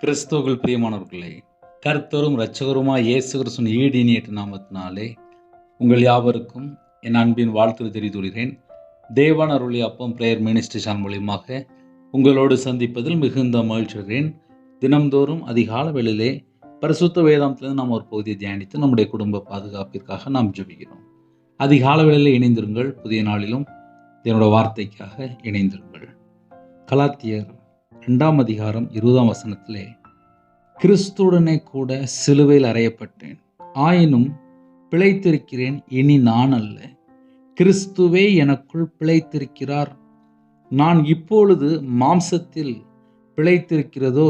கிறிஸ்துவுக்குள் பிரியமானவர்களே, கர்த்தரும் இரட்சகருமாய் இயேசு கிறிஸ்துவின் ஈடினியேற்ற நாமத்தினாலே உங்கள் யாவருக்கும் என் அன்பின் வாழ்த்துக்களை தெரிவித்துக் கொள்கிறேன். தேவன் அருளிய அப்பம் பிரேயர் மினிஸ்ட்ரி சேனல் மூலியமாக உங்களோடு சந்திப்பதில் மிகுந்த மகிழ்ச்சி அடைகிறேன். தினம்தோறும் அதிகால வேளையிலே பரிசுத்த வேதாந்தத்திலிருந்து நாம் ஒரு பகுதியை தியானித்து நம்முடைய குடும்ப பாதுகாப்பிற்காக நாம் ஜெபிக்கிறோம். அதிகால வேளையிலே இணைந்திருங்கள். புதிய நாளிலும் என்னோட வார்த்தைக்காக இணைந்திருங்கள். கலாத்தியர் 2 அதிகாரம் 20 வசனத்திலே, கிறிஸ்துவுடனே கூட சிலுவையில் அறையப்பட்டேன், ஆயினும் பிழைத்திருக்கிறேன், இனி நான் அல்ல, கிறிஸ்துவே எனக்குள் பிழைத்திருக்கிறார். நான் இப்பொழுது மாம்சத்தில் பிழைத்திருக்கிறதோ,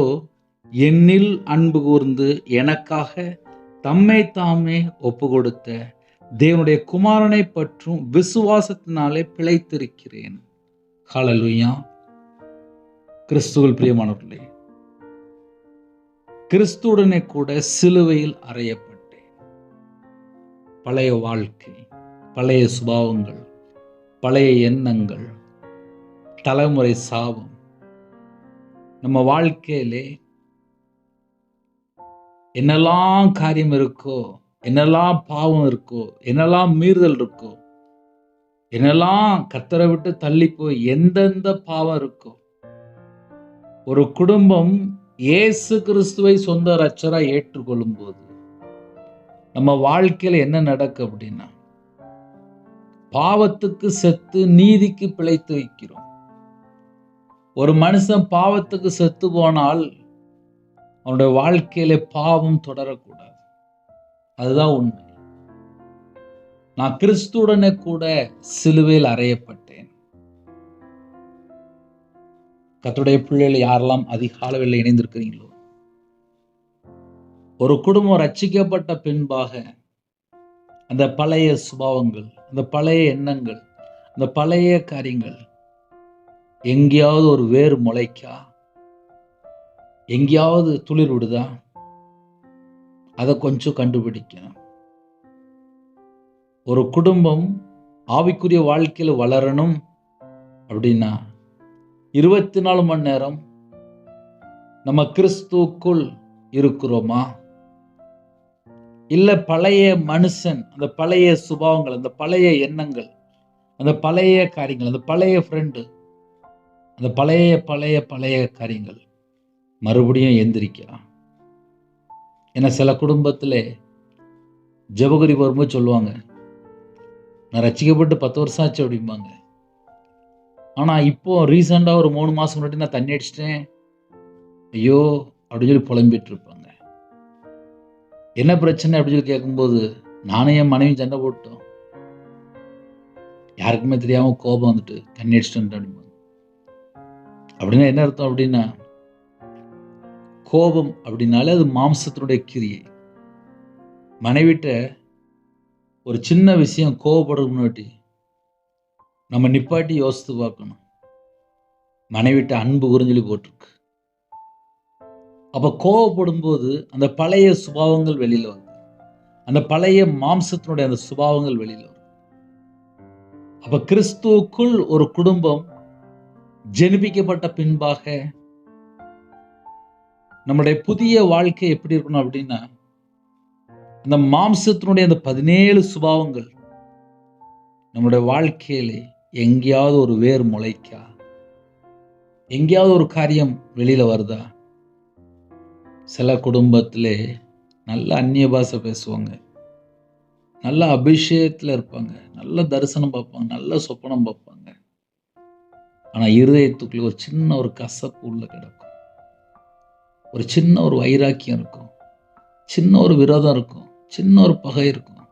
என்னில் அன்பு கூர்ந்து எனக்காக தம்மை தாமே ஒப்பு கொடுத்த தேவனுடைய குமாரனை பற்றும் விசுவாசத்தினாலே பிழைத்திருக்கிறேன். ஹல்லேலூயா. கிறிஸ்துவில் பிரியமானவர்களே, கிறிஸ்துவுடனே கூட சிலுவையில் அறையப்பட்டேன். பழைய வாழ்க்கை, பழைய சுபாவங்கள், பழைய எண்ணங்கள், தலைமுறை சாபம் நம்ம வாழ்க்கையிலே என்னெல்லாம் காரியம் இருக்கோ, என்னெல்லாம் பாவம் இருக்கோ, என்னெல்லாம் மீறுதல் இருக்கோ, என்னெல்லாம் கர்த்தரை விட்டு தள்ளி போய் எந்தெந்த பாவம் இருக்கோ, ஒரு குடும்பம் இயேசு கிறிஸ்துவை சொந்த இரட்சகராய் ஏற்றுக்கொள்ளும் போது நம்ம வாழ்க்கையில என்ன நடக்கும் அப்படின்னா, பாவத்துக்கு செத்து நீதிக்கு பிழைத்து வைக்கிறோம். ஒரு மனுஷன் பாவத்துக்கு செத்து போனால் அவனுடைய வாழ்க்கையில பாவம் தொடரக்கூடாது. அதுதான் உண்மை. நான் கிறிஸ்துவுடனே கூட சிலுவையில் அறையப்பட்டேன். கர்த்தருடைய பிள்ளைகள் யாரெல்லாம் அதிகாலையில் இணைந்திருக்கிறீங்களோ, ஒரு குடும்பம் ரட்சிக்கப்பட்ட பின்பாக அந்த பழைய சுபாவங்கள், அந்த பழைய எண்ணங்கள், அந்த பழைய காரியங்கள் எங்கேயாவது ஒரு வேர் முளைக்கா, எங்கேயாவது துளிர் விடுதா, அதை கொஞ்சம் கண்டுபிடிக்கணும். ஒரு குடும்பம் ஆவிக்குரிய வாழ்க்கையில் வளரணும் அப்படின்னா 24 மணி நேரம் நம்ம கிறிஸ்துவுக்குள் இருக்கிறோமா, இல்ல பழைய மனுஷன், அந்த பழைய சுபாவங்கள், அந்த பழைய எண்ணங்கள், அந்த பழைய காரியங்கள், அந்த பழைய ஃப்ரெண்டு, அந்த பழைய பழைய பழைய காரியங்கள் மறுபடியும் எந்திரிக்கலாம். ஏன்னா சில குடும்பத்தில் ஜெபகுரி வரும்போது சொல்லுவாங்க, நான் ரட்சிக்கப்பட்டு 10 வருஷம் ஆச்சு அப்படிம்பாங்க. ஆனால் இப்போ ரீசெண்டாக ஒரு 3 மாதம் முன்னாடி நான் தண்ணி அடிச்சிட்டேன், ஐயோ அப்படின்னு சொல்லி புலம்பிட்டு இருப்பாங்க. என்ன பிரச்சனை அப்படின்னு சொல்லி கேட்கும்போது, நானும் என் மனைவி சண்டை போட்டோம், யாருக்குமே தெரியாம கோபம் வந்துட்டு தண்ணி அடிச்சிட்டேன் அப்படிம்பாங்க. அப்படின்னா என்ன அர்த்தம் அப்படின்னா, கோபம் அப்படின்னாலே அது மாம்சத்தினுடைய கிரியை. மனைவிட்ட ஒரு சின்ன விஷயம் கோபப்படுறது முன்னாடி நம்ம நிப்பாட்டி யோசித்து பார்க்கணும். மனைவிட்ட அன்பு கூர்ந்து போட்டிருக்கு. அப்ப கோபப்படும் போது அந்த பழைய சுபாவங்கள் வெளியில வருது, அந்த பழைய மாம்சத்தினுடைய அந்த சுபாவங்கள் வெளியில வரும். அப்ப கிறிஸ்துவுக்குள் ஒரு குடும்பம் ஜெனிபிக்கப்பட்ட பின்பாக நம்முடைய புதிய வாழ்க்கை எப்படி இருக்கணும் அப்படின்னா, அந்த மாம்சத்தினுடைய அந்த 17 சுபாவங்கள் நம்முடைய வாழ்க்கையிலே எங்கேயாவது ஒரு வேர் முளைக்கா, எங்கேயாவது ஒரு காரியம் வெளியில வருதா? சில குடும்பத்திலே நல்ல அந்நிய பாஷை பேசுவாங்க, நல்ல அபிஷேகத்தில் இருப்பாங்க, நல்ல தரிசனம் பார்ப்பாங்க, நல்ல சொப்பனம் பார்ப்பாங்க. ஆனால் இருதயத்துக்குள்ள ஒரு சின்ன ஒரு கசப்பு உள்ள கிடக்கும், ஒரு சின்ன ஒரு வைராக்கியம் இருக்கும், சின்ன ஒரு விரோதம் இருக்கும், சின்ன ஒரு பகை இருக்கும்.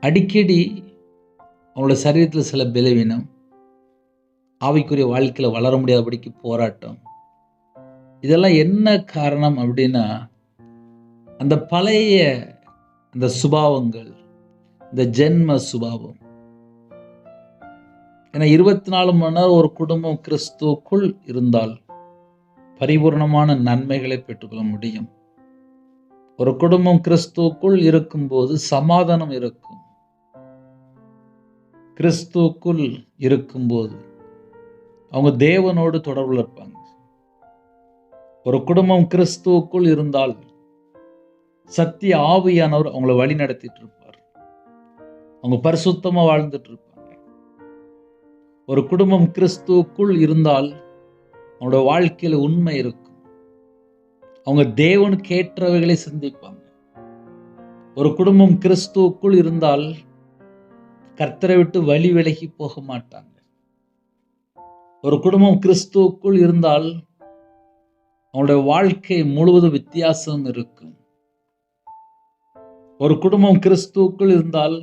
அடிக்கடி அவங்களோட சரீரத்தில் சில பலவீனம், ஆவிக்குரிய வாழ்க்கையில் வளர முடியாதபடிக்கு போராட்டம். இதெல்லாம் என்ன காரணம் அப்படின்னா, அந்த பழைய அந்த சுபாவங்கள், இந்த ஜென்ம சுபாவம். ஏன்னா 24 மணி நேரம் ஒரு குடும்பம் கிறிஸ்துவுக்குள் இருந்தால் பரிபூர்ணமான நன்மைகளை பெற்றுக்கொள்ள முடியும். ஒரு குடும்பம் கிறிஸ்துவுக்குள் இருக்கும்போது சமாதானம் இருக்கும். கிறிஸ்துவுக்குள் இருக்கும்போது அவங்க தேவனோடு தொடர்புல இருப்பாங்க. ஒரு குடும்பம் கிறிஸ்துவுக்குள் இருந்தால் சத்திய ஆவியானவர் அவங்கள வழி நடத்திட்டு இருப்பார். அவங்க பரிசுத்தமா வாழ்ந்துட்டு இருப்பாங்க. ஒரு குடும்பம் கிறிஸ்துவுக்குள் இருந்தால் அவங்களோட வாழ்க்கையில உண்மை இருக்கும். அவங்க தேவனுக்கு ஏற்றவைகளை சிந்திப்பாங்க. ஒரு குடும்பம் கிறிஸ்துவுக்குள் இருந்தால் கர்த்தரை விட்டு வழி விலகி போக மாட்டாங்க. ஒரு குடும்பம் கிறிஸ்துவுக்குள் இருந்தால் அவங்களுடைய வாழ்க்கை முழுவதும் வித்தியாசம் இருக்கும். ஒரு குடும்பம் கிறிஸ்துவுக்குள் இருந்தால்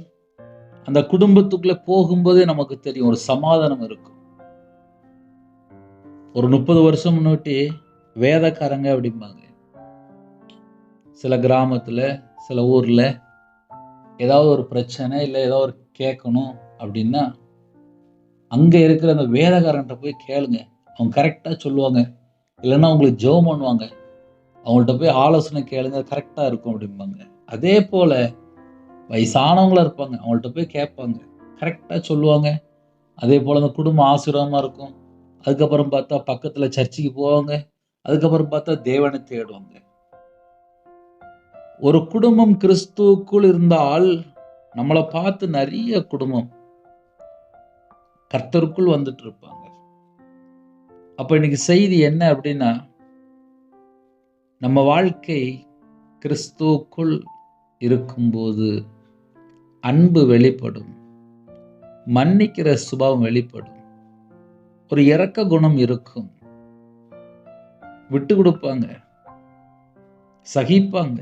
அந்த குடும்பத்துக்குள்ள போகும்போதே நமக்கு தெரியும், ஒரு சமாதானம் இருக்கும். ஒரு 30 வருஷம் முன்னாடி வேதக்காரங்க அப்படிம்பாங்க. சில கிராமத்துல, சில ஊர்ல ஏதாவது ஒரு பிரச்சனை இல்லை ஏதாவது ஒரு கேட்கணும் அப்படின்னா அங்க இருக்கிற அந்த வேதக்காரன்ட்ட போய் கேளுங்க, அவங்க கரெக்டா சொல்லுவாங்க. இல்லைன்னா அவங்களுக்கு ஜெபம் பண்ணுவாங்க, அவங்கள்ட்ட போய் ஆலோசனை கேளுங்க, கரெக்டா இருக்கும் அப்படிம்பாங்க. அதே போல வயசானவங்களா இருப்பாங்க, அவங்கள்ட்ட போய் கேட்பாங்க, கரெக்டா சொல்லுவாங்க. அதே போல அந்த குடும்பம் ஆசீர்வாதமா இருக்கும். அதுக்கப்புறம் பார்த்தா பக்கத்துல சர்ச்சுக்கு போவாங்க. அதுக்கப்புறம் பார்த்தா தேவனை தேடுவாங்க. ஒரு குடும்பம் கிறிஸ்துவுக்குள் இருந்தால் நம்மளை பார்த்து நிறைய குடும்பம் கர்த்தருக்குள் வந்துட்டு இருப்பாங்க. அப்ப இன்னைக்கு செய்தி என்ன அப்படின்னா, நம்ம வாழ்க்கை கிறிஸ்துவுக்குள் இருக்கும்போது அன்பு வெளிப்படும், மன்னிக்கிற சுபாவம் வெளிப்படும், ஒரு இரக்க குணம் இருக்கும், விட்டு கொடுப்பாங்க, சகிப்பாங்க,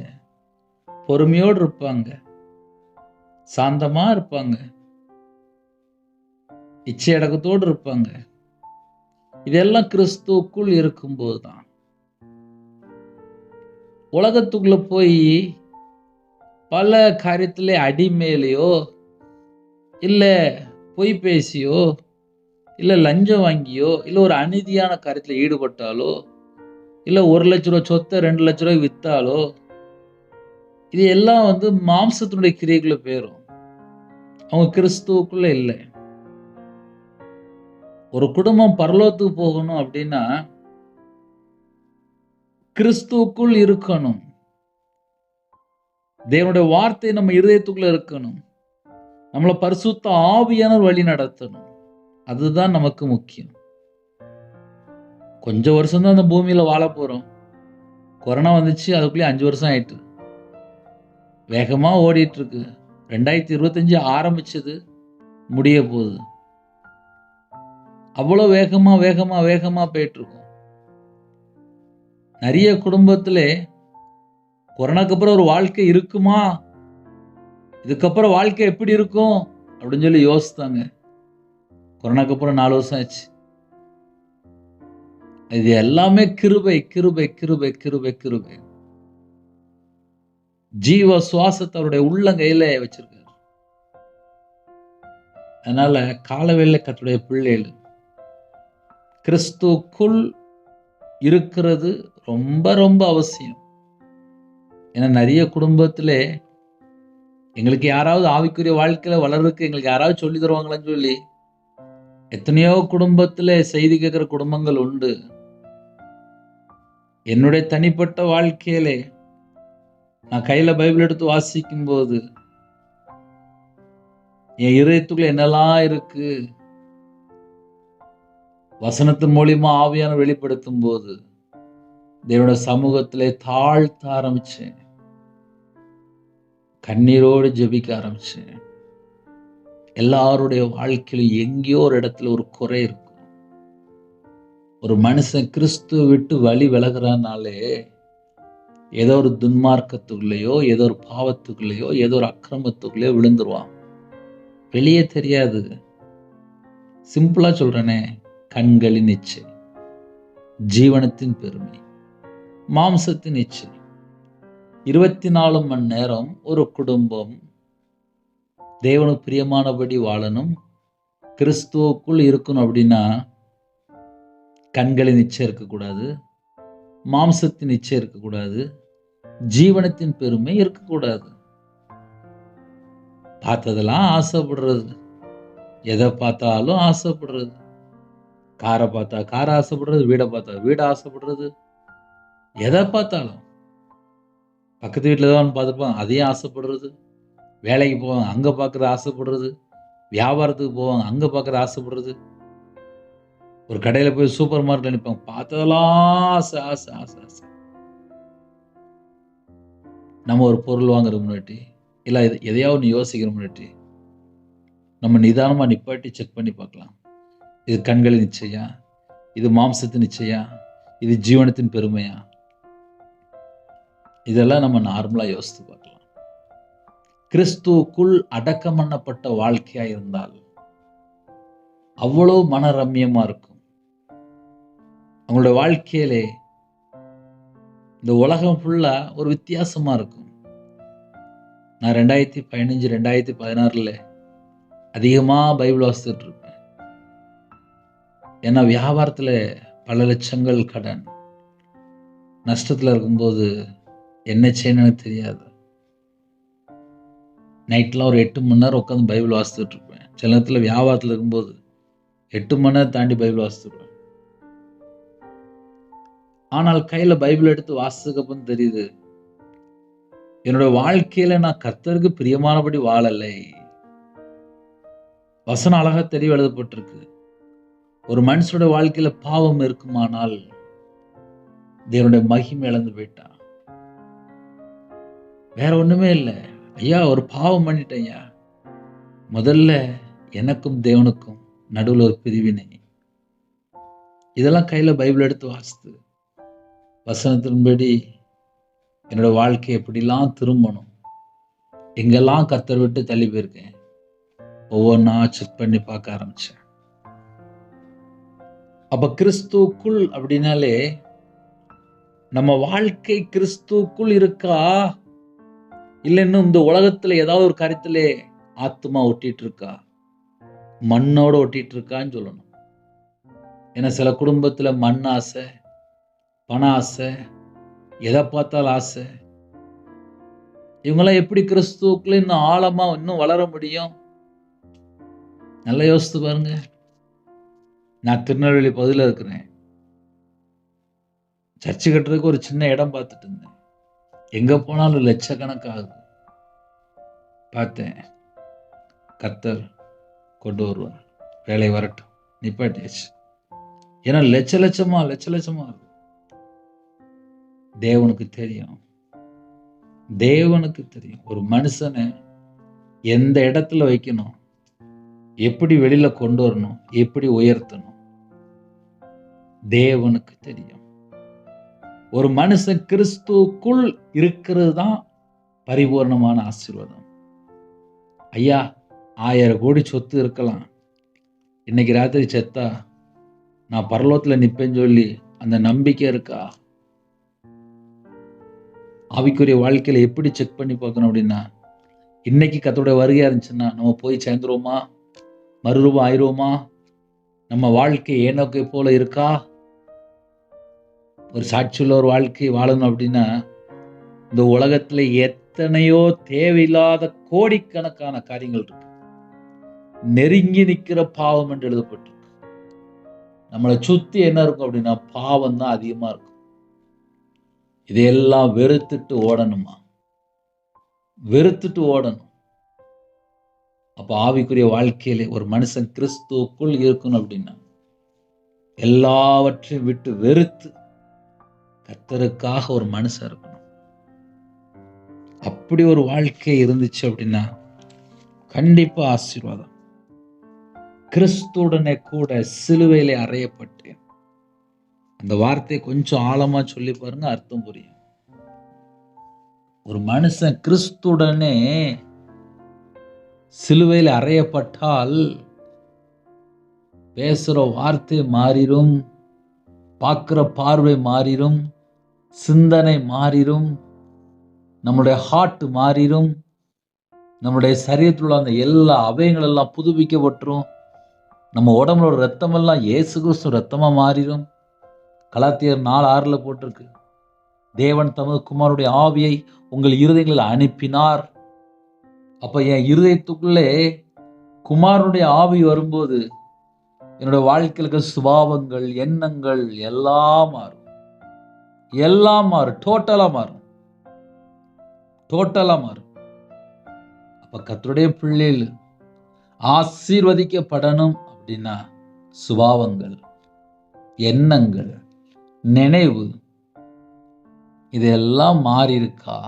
பொறுமையோடு இருப்பாங்க, சாந்தமா இருப்பாங்க, இச்சை அடக்கத்தோடு இருப்பாங்க. இதெல்லாம் கிறிஸ்துவுக்குள் இருக்கும்போது தான். உலகத்துக்குள்ள போய் பல காரியத்திலே அடிமையிலையோ இல்ல பொய் பேசியோ இல்ல லஞ்சம் வாங்கியோ இல்ல ஒரு அநீதியான காரியத்தில் ஈடுபட்டாலோ இல்ல 1 லட்ச ரூபாய் சொத்தை 2 லட்ச ரூபாய் வித்தாலோ இது எல்லாம் மாம்சத்தினுடைய கிரியைக்குள்ள போயிரும். அவங்க கிறிஸ்துவுக்குள்ள இல்லை. ஒரு குடும்பம் பரலோகத்துக்கு போகணும் அப்படின்னா கிறிஸ்துவுக்குள் இருக்கணும். தேவனுடைய வார்த்தை நம்ம இருதயத்துக்குள்ள இருக்கணும். நம்மளை பரிசுத்த ஆவியானவர் வழி நடத்தணும். அதுதான் நமக்கு முக்கியம். கொஞ்சம் வருஷம் தான் அந்த பூமியில வாழ போறோம். கொரோனா வந்துச்சு, அதுக்குள்ளே 5 வருஷம் ஆயிட்டு. வேகமா ஓடிட்டு இருக்கு. 2025 ஆரம்பிச்சது, முடிய போகுது. அவ்வளவு வேகமா வேகமா வேகமா போயிட்டு இருக்கும். நிறைய குடும்பத்திலே கொரோனாக்கு அப்புறம் ஒரு வாழ்க்கை இருக்குமா, இதுக்கப்புறம் வாழ்க்கை எப்படி இருக்கும் அப்படின்னு சொல்லி யோசித்தாங்க. கொரோனாக்கு அப்புறம் 4 வருஷம் ஆச்சு. இது எல்லாமே கிருபை கிருபை கிருபை கிருபை கிருபை. ஜீவ சுவாசத்தை அவருடைய உள்ளங்கையில வச்சிருக்காரு. அதனால காலவேளை கர்த்தருடைய பிள்ளைகள் கிறிஸ்துவுக்குள் இருக்கிறது ரொம்ப ரொம்ப அவசியம். ஏன்னா நிறைய குடும்பத்திலே எங்களுக்கு யாராவது ஆவிக்குரிய வாழ்க்கையில வளர்றதுக்கு எங்களுக்கு யாராவது சொல்லி தருவாங்களான்னு சொல்லி எத்தனையோ குடும்பத்திலே செய்தி கேட்கிற குடும்பங்கள் உண்டு. என்னுடைய தனிப்பட்ட வாழ்க்கையிலே நான் கையில பைபிள் எடுத்து வாசிக்கும் போது என் இதயத்துக்குள்ள என்னெல்லாம் இருக்கு, வசனத்தின் மூலியமா ஆவியான வெளிப்படுத்தும் போது தேவனுடைய சமூகத்திலே தாழ்த்த ஆரம்பிச்சேன். கண்ணீரோடு ஜெபிக்க ஆரம்பிச்சேன். எல்லாருடைய வாழ்க்கையிலும் எங்கேயோ ஒரு இடத்துல ஒரு குறை இருக்கும். ஒரு மனுஷன் கிறிஸ்துவ விட்டு வழி விலகிறானாலே ஏதோ ஒரு துன்மார்க்கத்துக்குள்ளேயோ ஏதோ ஒரு பாவத்துக்குள்ளேயோ ஏதோ ஒரு அக்கிரமத்துக்குள்ளேயோ விழுந்துருவான். வெளியே தெரியாது. சிம்பிளா சொல்றேனே, கண்களின் இச்சை, ஜீவனத்தின் பெருமை, மாம்சத்தின் இச்சை. 24 மணி நேரம் ஒரு குடும்பம் தேவனுக்கு பிரியமானபடி வாழணும், கிறிஸ்துவுக்குள் இருக்கணும் அப்படின்னா கண்களின் இச்சை இருக்கக்கூடாது, மாம்சத்தின் இச்சை இருக்கக்கூடாது, ஜீவனத்தின் பெருமை இருக்கக்கூடாது. பார்த்ததெல்லாம் ஆசைப்படுறது, எதை பார்த்தாலும் ஆசைப்படுறது, காரை பார்த்தா காரை ஆசைப்படுறது, வீடை பார்த்தா வீடை ஆசைப்படுறது, எதை பார்த்தாலும் பக்கத்து வீட்டில் தான் பார்த்துருப்பாங்க, அதையும் ஆசைப்படுறது. வேலைக்கு போவாங்க, அங்கே பார்க்குறது ஆசைப்படுறது. வியாபாரத்துக்கு போவாங்க, அங்கே பார்க்குறது ஆசைப்படுறது. ஒரு கடையில் போய் சூப்பர் மார்க்கெட் நினைப்பாங்க, பார்த்ததெல்லாம் ஆசை ஆசை ஆசை ஆசை. நம்ம ஒரு பொருள் வாங்குற முன்னாடி, இல்லை எதையாவது ஒன்று யோசிக்கிற முன்னாடி நம்ம நிதானமாக நிப்பாட்டி செக் பண்ணி பார்க்கலாம். இது கண்களின் நிச்சயா, இது மாம்சத்தின் நிச்சயா, இது ஜீவனத்தின் பெருமையா? இதெல்லாம் நம்ம நார்மலாக யோசித்து பார்க்கலாம். கிறிஸ்துவுக்குள் அடக்கம் பண்ணப்பட்ட வாழ்க்கையா இருந்தால் அவ்வளவு மனரம்யமா இருக்கும். அவங்களுடைய வாழ்க்கையிலே இந்த உலகம் ஃபுல்லா ஒரு வித்தியாசமா இருக்கும். நான் 2015 2016 அதிகமா பைபிள் வாசித்துட்டு இருப்பேன். ஏன்னா வியாபாரத்துல பல லட்சங்கள் கடன், நஷ்டத்துல இருக்கும்போது என்ன செய்யணும்னு தெரியாது. நைட்லாம் ஒரு 8 மணி நேரம் உட்காந்து பைபிள் வாசித்துட்டு இருப்பேன். சில நேரத்தில் வியாபாரத்தில் இருக்கும்போது 8 மணி நேரம் தாண்டி பைபிள் வாசித்துருப்பேன். ஆனால் கையில் பைபிள் எடுத்து வாசிச்சதுக்கு அப்புறம் தெரியுது, என்னோட வாழ்க்கையில நான் கர்த்தருக்கு பிரியமானபடி வாழலை. வசனம் அழகா தெளிவு எழுதப்பட்டிருக்கு. ஒரு மனுஷனோட வாழ்க்கையில பாவம் இருக்குமானால் தேவனுடைய மகிமை இழந்து போயிட்டான். வேற ஒண்ணுமே இல்லை. ஐயா, ஒரு பாவம் பண்ணிட்டேன் ஐயா, முதல்ல எனக்கும் தேவனுக்கும் நடுவில் ஒரு பிரிவினை. இதெல்லாம் கையில பைபிள் எடுத்து வாசித்து வசனத்தின்படி என்னோட வாழ்க்கை எப்படிலாம் திரும்பணும், எங்கெல்லாம் கர்த்தர் விட்டு தள்ளி போயிருக்கேன், ஒவ்வொன்றா செக் பண்ணி பார்க்க ஆரம்பிச்சேன். அப்ப கிறிஸ்துவுக்குள் அப்படின்னாலே நம்ம வாழ்க்கை கிறிஸ்துவுக்குள் இருக்கா, இல்லை இன்னும் இந்த உலகத்துல ஏதாவது ஒரு காரியத்திலே ஆத்மா ஒட்டிட்டு இருக்கா, மண்ணோட ஒட்டிட்டு இருக்கான்னு சொல்லணும். ஏன்னா சில குடும்பத்துல மண் ஆசை, பண ஆசை, எதை பார்த்தாலும் ஆசை. இவங்கெல்லாம் எப்படி கிறிஸ்துவுக்குள்ள இன்னும் ஆழமா இன்னும் வளர முடியும்? நல்லா யோசித்து பாருங்க. நான் திருநெல்வேலி பகுதியில் இருக்கிறேன். சர்ச்சு கட்டுறதுக்கு ஒரு சின்ன இடம் பார்த்துட்டு இருந்தேன். எங்க போனாலும் லட்சக்கணக்காகுது. பார்த்தேன், கர்த்தர் கொண்டு வருவார், வேலை வரட்டும், நிப்பாட்டியாச்சு. ஏன்னா லட்ச லட்சமா இருக்கு. தேவனுக்கு தெரியும், தேவனுக்கு தெரியும் ஒரு மனுஷனை எந்த இடத்துல வைக்கணும், எப்படி வெளியில கொண்டு வரணும், எப்படி உயர்த்தணும், தேவனுக்கு தெரியும். ஒரு மனுஷன் கிறிஸ்துவுக்குள் இருக்கிறது தான் பரிபூர்ணமான ஆசீர்வாதம். ஐயா, 1000 கோடி சொத்து இருக்கலாம், இன்னைக்கு ராத்திரி செத்தா நான் பரலோகத்துல நிப்பேன்னு சொல்லி அந்த நம்பிக்கை இருக்கா? ஆவிக்குரிய வாழ்க்கையில எப்படி செக் பண்ணி பார்க்கணும் அப்படின்னா, இன்னைக்கு கர்த்தருடைய வருகையா இருந்துச்சுன்னா நம்ம போய் சேர்ந்துருவோமா, மறுரூபம் ஆயிடுவோமா, நம்ம வாழ்க்கை ஏனோக்கை போல இருக்கா? ஒரு சாட்சியுள்ள ஒரு வாழ்க்கை வாழணும் அப்படின்னா இந்த உலகத்துல எத்தனையோ தேவையில்லாத கோடிக்கணக்கான காரியங்கள் இருக்கு. நெருங்கி நிற்கிற பாவம் என்று எழுதப்பட்டிருக்கு. நம்மளை சுத்தி என்ன இருக்கும் அப்படின்னா பாவம் தான் அதிகமா இருக்கும். இதையெல்லாம் வெறுத்துட்டு ஓடணுமா, வெறுத்துட்டு ஓடணும். அப்ப ஆவிக்குரிய வாழ்க்கையிலே ஒரு மனுஷன் கிறிஸ்துவுக்குள் இருக்கணும் அப்படின்னா எல்லாவற்றையும் விட்டு வெறுத்து கர்த்தருக்காக ஒரு மனுஷன் இருக்கணும். அப்படி ஒரு வாழ்க்கை இருந்துச்சு அப்படின்னா கண்டிப்பா ஆசீர்வாதம். கிறிஸ்துவுடனே கூட சிலுவையிலே அறையப்பட்டேன். அந்த வார்த்தையை கொஞ்சம் ஆழமா சொல்லி பாருங்க, அர்த்தம் புரியும். ஒரு மனுஷன் கிறிஸ்துவுடனே சிலுவையில் அறையப்பட்டால் பேசுற வார்த்தை மாறிடும், பார்க்கிற பார்வை மாறிடும், சிந்தனை மாறிடும், நம்முடைய ஹார்ட் மாறிடும், நம்முடைய சரீரத்தில் உள்ள அந்த எல்லா அவயங்கள் எல்லாம் புதுப்பிக்கப்பட்டுரும். நம்ம உடம்புல ஒரு ரத்தமெல்லாம் இயேசு கிறிஸ்து ரத்தமா மாறிடும். கலாத்தியர் 4:6 போட்டிருக்கு, தேவன் தமது குமாரனுடைய ஆவியை உங்கள் இருதயங்களில் அனுப்பினார். அப்ப என் இருதயத்துக்குள்ளே குமாரனுடைய ஆவி வரும்போது என்னோட வாழ்க்கையில் சுபாவங்கள், எண்ணங்கள் எல்லாம் மாறும். எல்லாம் மாறும். டோட்டலா மாறும். டோட்டலா மாறும். அப்ப கர்த்தருடைய பிள்ளைகள் ஆசீர்வதிக்கப்படணும் அப்படின்னா சுபாவங்கள், எண்ணங்கள், நினைவு இதெல்லாம் மாறி இருக்கா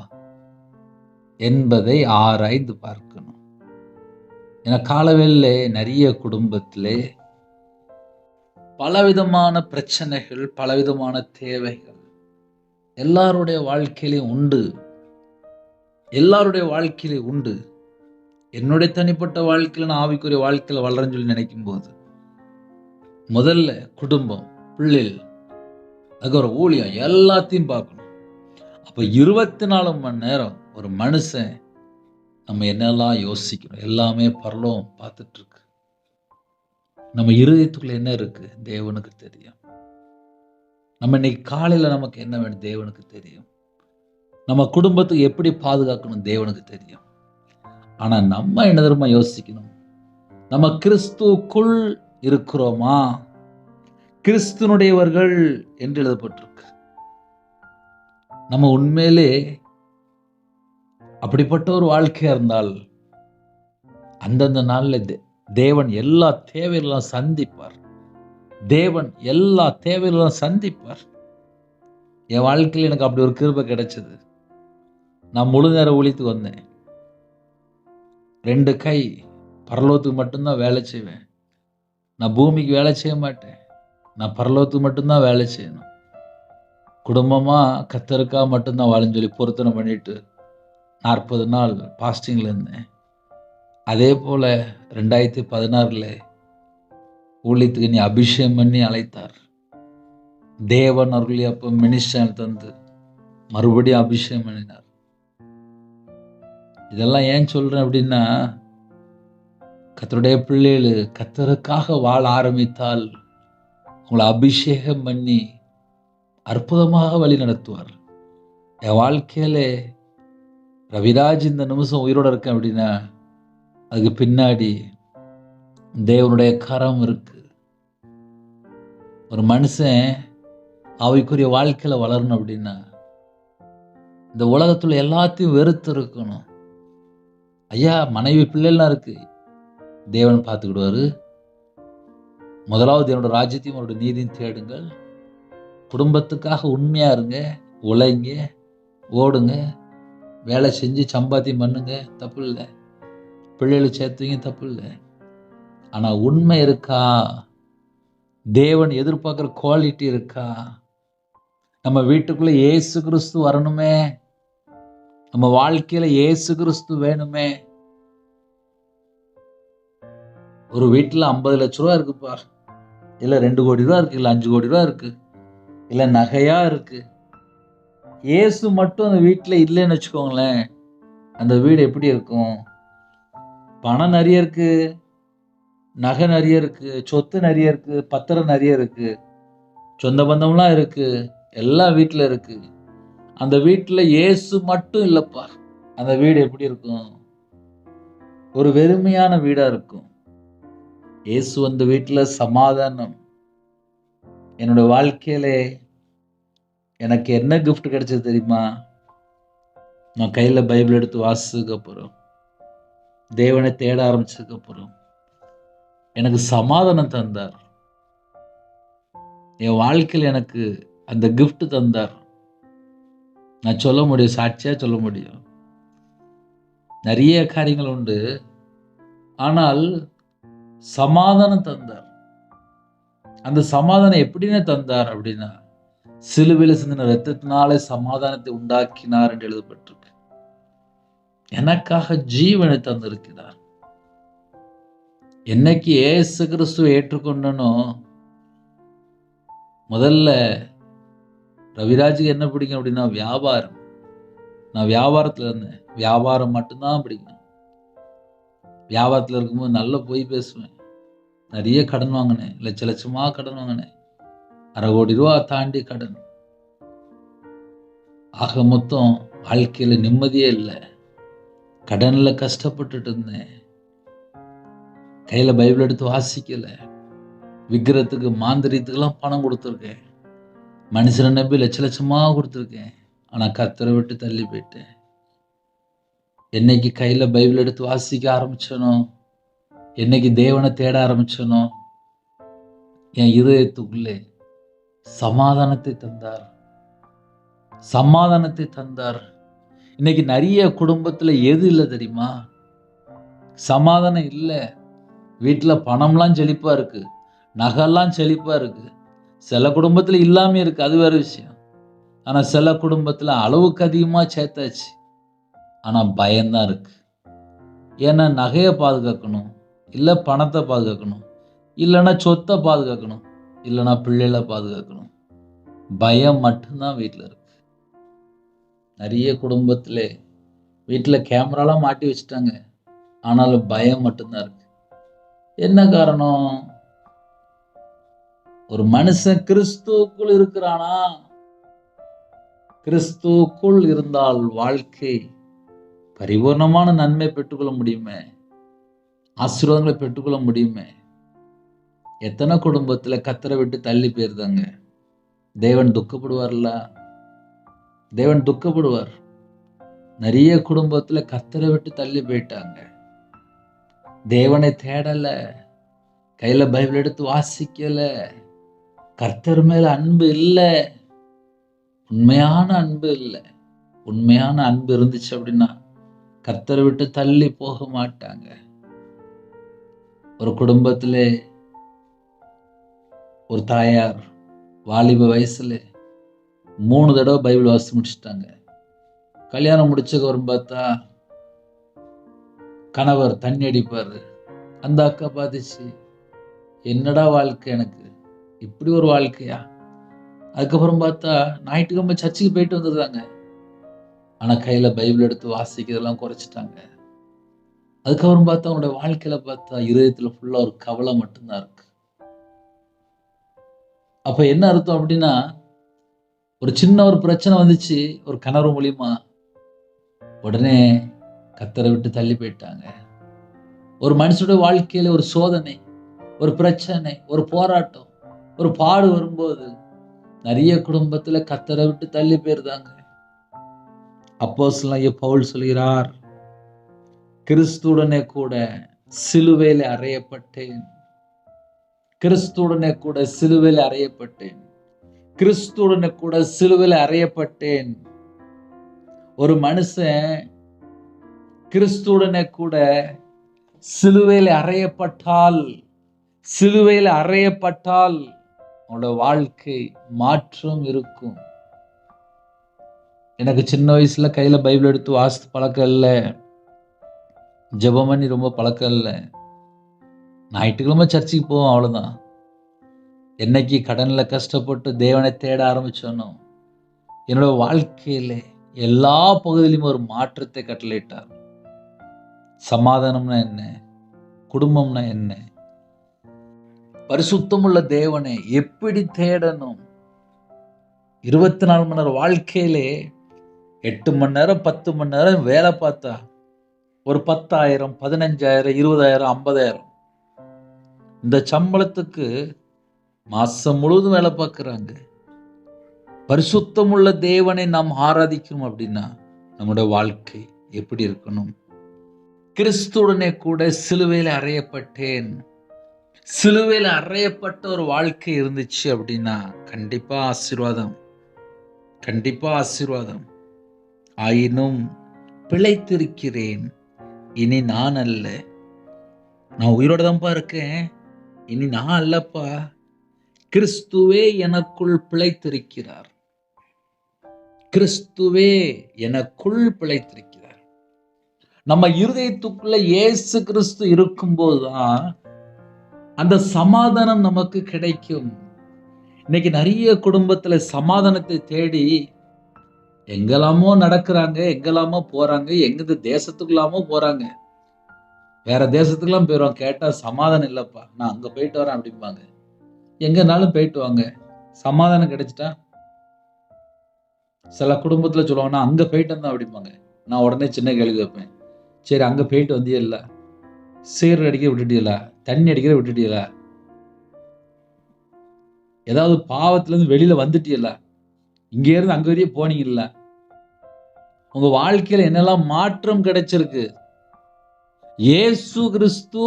என்பதை ஆராய்ந்து பார்க்கணும். ஏன்னா காலவேளையிலே நிறைய குடும்பத்திலே பலவிதமான பிரச்சனைகள், பலவிதமான தேவைகள் எல்லாருடைய வாழ்க்கையிலும் உண்டு. எல்லாருடைய வாழ்க்கையிலும் உண்டு. என்னுடைய தனிப்பட்ட வாழ்க்கையில நான் ஆவிக்குரிய வாழ்க்கையில வளரன்னு சொல்லி நினைக்கும் போது முதல்ல குடும்பம், பிள்ளைகள், அதுக்கப்புறம் ஊழியம் எல்லாத்தையும் பார்க்கணும். அப்ப 24 மணி நேரம் ஒரு மனுஷன் நம்ம என்னெல்லாம் யோசிக்கிறோம் எல்லாமே பரலோகம் பார்த்துட்டு இருக்கு. நம்ம இருதயத்துக்குள்ள என்ன இருக்கு தேவனுக்கு தெரியும். நம்ம இன்னைக்கு காலையில நமக்கு என்ன வேணும் தேவனுக்கு தெரியும். நம்ம குடும்பத்துக்கு எப்படி பாதுகாக்கணும் தேவனுக்கு தெரியும். ஆனா நம்ம என்ன தெரியுமா யோசிக்கணும், நம்ம கிறிஸ்துவுக்குள் இருக்கிறோமா, கிறிஸ்துனுடையவர்கள் என்று எழுதப்பட்டிருக்கு. நம்ம உண்மையிலே அப்படிப்பட்ட ஒரு வாழ்க்கையா இருந்தால் அந்தந்த நாள்ல தேவன் எல்லா தேவைகளும் சந்திப்பார். தேவன் எல்லா தேவைகளும் சந்திப்பார். என் வாழ்க்கையில் எனக்கு அப்படி ஒரு கிருபை கிடைச்சது. நான் முழு நேர ஊழியத்துக்கு வந்தேன். 2 கை பரலோகத்துக்கு மட்டும்தான் வேலை செய்வேன். நான் பூமிக்கு வேலை செய்ய மாட்டேன். நான் பரலோகத்துக்கு மட்டும்தான் வேலை செய்யணும். குடும்பமா கர்த்தருக்கா மட்டும்தான் வாழுன்னு சொல்லி பொருத்தனை பண்ணிட்டு 40 நாள் பாஸ்டிங்ல இருந்தேன். அதே போல 2016 ஊழியத்துக்கு நீ அபிஷேகம் பண்ணி அழைத்தார். தேவன் அருளி அப்ப மினிஸ்டர் தந்து மறுபடியும் அபிஷேகம் பண்ணினார். இதெல்லாம் ஏன் சொல்றேன் அப்படின்னா, கர்த்தருடைய பிள்ளைகள் கர்த்தருக்காக வாழ ஆரம்பித்தால் உங்களை அபிஷேகம் பண்ணி அற்புதமாக வழி நடத்துவார். என் வாழ்க்கையில ரவிராஜ் இந்த நிமிஷம் உயிரோட இருக்கேன் அப்படின்னா அதுக்கு பின்னாடி தேவனுடைய கரம் இருக்கு. ஒரு மனுஷன் ஆவிக்குரிய வாழ்க்கையில வளரணும் அப்படின்னா இந்த உலகத்துல எல்லாத்தையும் வெறுத்து இருக்கணும். ஐயா மனைவி பிள்ளைலாம் இருக்கு, தேவன் பார்த்துக்கிடுவாரு. முதலாவது என்னோட ராஜ்யத்தையும் அவருடைய நீதியும் தேடுங்கள். குடும்பத்துக்காக உண்மையா இருங்க, உழைங்க, ஓடுங்க, வேலை செஞ்சு சம்பாத்தியம் பண்ணுங்க, தப்பு இல்லை. பிள்ளைகளை சேர்த்துவீங்க, தப்பு இல்லை. ஆனா உண்மை இருக்கா, தேவன் எதிர்பார்க்கிற குவாலிட்டி இருக்கா? நம்ம வீட்டுக்குள்ள இயேசு கிறிஸ்து வரணுமே, நம்ம வாழ்க்கையில இயேசு கிறிஸ்து வேணுமே. ஒரு வீட்டுல 50 லட்ச ரூபா இருக்குப்பா, இல்ல 2 கோடி ரூபா இருக்கு, இல்ல 5 கோடி ரூபா இருக்கு, இல்ல நகையா இருக்கு. இயேசு மட்டும் அந்த வீட்டுல இல்லைன்னு வச்சுக்கோங்களேன், அந்த வீடு எப்படி இருக்கும்? பணம் நிறைய இருக்கு, நகை நிறைய இருக்கு, சொத்து நிறைய இருக்கு, பத்திரம் நிறைய இருக்கு, சொந்த பந்தம்லாம் இருக்கு, எல்லாம் வீட்டுல இருக்கு. அந்த வீட்டுல இயேசு மட்டும் இல்லப்பா, அந்த வீடு எப்படி இருக்கும்? ஒரு வெறுமையான வீடா இருக்கும். இயேசு அந்த வீட்டுல சமாதானம். என்னோட வாழ்க்கையில எனக்கு என்ன கிஃப்ட் கிடைச்சது தெரியுமா? நான் கையில பைபிள் எடுத்து வாசிச்சதுக்கு அப்புறம், தேவனை தேட ஆரம்பிச்சதுக்கு அப்புறம் எனக்கு சமாதானம் தந்தார். என் வாழ்க்கையில் எனக்கு அந்த கிஃப்ட் தந்தார். நான் சொல்ல முடியும், சாட்சியா சொல்ல முடியும். நிறைய காரியங்கள் உண்டு, ஆனால் சமாதானம் தந்தார். அந்த சமாதானம் எப்படின்னு தந்தார் அப்படின்னா, சிலுவையில் சிந்தின இரத்தத்தினாலே சமாதானத்தை உண்டாக்கினார் என்று எழுதப்பட்டிருக்கு. எனக்காக ஜீவனை தந்திருக்கிறார். என்னைக்கு இயேசு கிறிஸ்துவை ஏற்றுக்கொண்டனோ, முதல்ல ரவிராஜுக்கு என்ன பிடிக்கும் அப்படின்னா வியாபாரம். நான் வியாபாரத்துல இருந்தேன், வியாபாரம் மட்டும்தான் பிடிக்கும். வியாபாரத்துல இருக்கும்போது நல்லா போய் பேசுவேன். நிறைய கடன் வாங்கினேன், லட்ச லட்சமா கடன் வாங்கினேன், 1/2 கோடி ரூபா தாண்டி கடன். ஆக மொத்தம் வாழ்க்கையில நிம்மதியே இல்லை, கடன்ல கஷ்டப்பட்டுட்டு இருந்தேன். கையில பைபிள் எடுத்து வாசிக்கல, விக்கிரத்துக்கு மாந்திரியத்துக்கெல்லாம் பணம் கொடுத்துருக்கேன். மனுஷனை நம்பி லட்ச லட்சமா கொடுத்துருக்கேன், ஆனால் கர்த்தரை விட்டு தள்ளி போயிட்டேன். என்னைக்கு கையில் பைபிள் எடுத்து வாசிக்க ஆரம்பிச்சனோ, என்னைக்கு தேவனை தேட ஆரம்பிச்சனோ, என் இருதயத்துக்குள்ளே சமாதானத்தை தந்தார், சமாதானத்தை தந்தார். இன்னைக்கு நிறைய குடும்பத்தில் எது இல்லை தெரியுமா? சமாதானம் இல்லை. வீட்டில் பணம்லாம் செழிப்பா இருக்கு, நகைலாம் செழிப்பா இருக்கு. சில குடும்பத்தில் இல்லாமல் இருக்கு, அது வேற விஷயம். ஆனால் சில குடும்பத்தில் அளவுக்கு அதிகமாக சேர்த்தாச்சு, ஆனால் பயம்தான் இருக்கு. ஏன்னா நகையை பாதுகாக்கணும், இல்லை பணத்தை பாதுகாக்கணும், இல்லைன்னா சொத்தை பாதுகாக்கணும், இல்லைன்னா பிள்ளைகளை பாதுகாக்கணும். பயம் மட்டும்தான் வீட்டில் இருக்கு. நிறைய குடும்பத்தில் வீட்டில் கேமராலாம் மாட்டி வச்சுட்டாங்க, ஆனாலும் பயம் மட்டும்தான் இருக்கு. என்ன காரணம்? ஒரு மனுஷன் கிறிஸ்துவுக்குள் இருக்கிறானா? கிறிஸ்துவுக்குள் இருந்தால் வாழ்க்கை பரிபூர்ணமான நன்மை பெற்றுக்கொள்ள முடியுமே, ஆசீர்வாதங்களை பெற்றுக்கொள்ள முடியுமே. எத்தனை குடும்பத்தில் கர்த்தரை விட்டு தள்ளி போயிருந்தாங்க. தேவன் துக்கப்படுவார்ல? தேவன் துக்கப்படுவார். நிறைய குடும்பத்தில் கர்த்தரை விட்டு தள்ளி போயிட்டாங்க. தேவனை தேடல, கையில பைபிள் எடுத்து வாசிக்கல, கர்த்தர் மேல அன்பு இல்லை, உண்மையான அன்பு இல்லை. உண்மையான அன்பு இருந்துச்சு அப்படின்னா கர்த்தரை விட்டு தள்ளி போக மாட்டாங்க. ஒரு குடும்பத்துல ஒரு தாயார் வாலிப வயசுல 3 தடவை பைபிள் வாசித்து முடிச்சுட்டாங்க. கல்யாணம் முடிச்சவரும் பார்த்தா கணவர் தண்ணி அடிப்பாரு. அந்த அக்கா பார்த்துச்சு, என்னடா வாழ்க்கை, எனக்கு இப்படி ஒரு வாழ்க்கையா? அதுக்கப்புறம் பார்த்தா ஞாயிற்றுக்கிழமை சர்ச்சுக்கு போயிட்டு வந்துடுறாங்க, ஆனால் கையில் பைபிள் எடுத்து வாசிக்கிறதெல்லாம் குறைச்சிட்டாங்க. அதுக்கப்புறம் பார்த்தா அவனுடைய வாழ்க்கையில பார்த்தா இருதயத்தில் ஃபுல்லாக ஒரு கவலை மட்டும்தான் இருக்கு. அப்போ என்ன அர்த்தம் அப்படின்னா, ஒரு சின்ன ஒரு பிரச்சனை வந்துச்சு ஒரு கணவர் மூலியமா, உடனே கர்த்தரை விட்டு தள்ளி போயிட்டாங்க. ஒரு மனுஷனுடைய வாழ்க்கையில ஒரு சோதனை, ஒரு பிரச்சனை, ஒரு போராட்டம், ஒரு பாடு வரும்போது நிறைய குடும்பத்துல கர்த்தரை விட்டு தள்ளி போயிருந்தாங்க. அப்போஸ்தலனாகிய பவுல் சொல்கிறார், கிறிஸ்துவுடனே கூட சிலுவையில் அறையப்பட்டேன், கிறிஸ்துவுடனே கூட சிலுவையில் அறையப்பட்டேன், கிறிஸ்துவுடனே கூட சிலுவையில் அறையப்பட்டேன். ஒரு மனுஷன் கிறிஸ்துவுடனே கூட சிலுவையில் அறையப்பட்டால், சிலுவையில் அறையப்பட்டால் அவனோட வாழ்க்கை மாற்றம் இருக்கும். எனக்கு சின்ன வயசுல கையில பைபிள் எடுத்து வாசித்து பழக்கம் இல்லை, ஜெபம் பண்ணி ரொம்ப பழக்கம் இல்லை. ஞாயிற்றுக்கிழமை சர்ச்சுக்கு போவோம், அவ்வளவுதான். என்னைக்கு கடன்ல கஷ்டப்பட்டு தேவனை தேட ஆரம்பிச்சோனோ, என்னோட வாழ்க்கையில எல்லா பகுதியிலும் ஒரு மாற்றத்தை கட்டளையிட்டார். சமாதானம்னா என்ன, குடும்பம்னா என்ன, பரிசுத்தமுள்ள தேவனை எப்படி தேடணும். 24 மணி நேரம் வாழ்க்கையிலே 8 மணி நேரம் 10 மணி நேரம் வேலை பார்த்தா ஒரு 10,000, 15,000, 20,000, 50,000 இந்த சம்பளத்துக்கு மாசம் முழுவதும் வேலை பார்க்குறாங்க. பரிசுத்தமுள்ள தேவனை நாம் ஆராதிக்கணும் அப்படின்னா நம்முடைய வாழ்க்கை எப்படி இருக்கணும்? கிறிஸ்துவுடனே கூட சிலுவையில் அறையப்பட்டேன். சிலுவையில் அறையப்பட்ட ஒரு வாழ்க்கை இருந்துச்சு அப்படின்னா கண்டிப்பா ஆசீர்வாதம், கண்டிப்பா ஆசீர்வாதம். ஆயினும் பிழைத்திருக்கிறேன், இனி நான் அல்ல. நான் உயிரோட தான்ப்பா இருக்கேன், இனி நான் அல்லப்பா, கிறிஸ்துவே எனக்குள் பிழைத்திருக்கிறார், கிறிஸ்துவே எனக்குள் பிழைத்திருக்கிறார். நம்ம இருதயத்துக்குள்ள இயேசு கிறிஸ்து இருக்கும்போதுதான் அந்த சமாதானம் நமக்கு கிடைக்கும். இன்னைக்கு நிறைய குடும்பத்துல சமாதானத்தை தேடி எங்கெல்லாமோ நடக்கிறாங்க, எங்கெல்லாமோ போறாங்க, எங்க தேசத்துக்குள்ளாமோ போறாங்க, வேற தேசத்துக்குலாம் போயிடுவாங்க. கேட்டா சமாதானம் இல்லப்பா, நான் அங்க போயிட்டு வரேன் அப்படிம்பாங்க. எங்கனாலும் போயிட்டு வாங்க, சமாதானம் கிடைச்சிட்டா. சில குடும்பத்துல சொல்லுவாங்க, நான் அங்க போயிட்டு வந்தேன் அப்படிம்பாங்க. நான் உடனே சின்ன கேள்வி வைப்பேன், சரி அங்க போயிட்டு வந்தியே இல்ல, சீர் அடிக்க விட்டுட்டீங்களா, தண்ணி அடிக்கிற விட்டுட்டீங்களா, ஏதாவது பாவத்திலேருந்து வெளியில வந்துட்டீல்ல, இங்கே இருந்து அங்கே வரையும் போனீங்கல்ல, உங்க வாழ்க்கையில என்னெல்லாம் மாற்றம் கிடைச்சிருக்கு. இயேசு கிறிஸ்து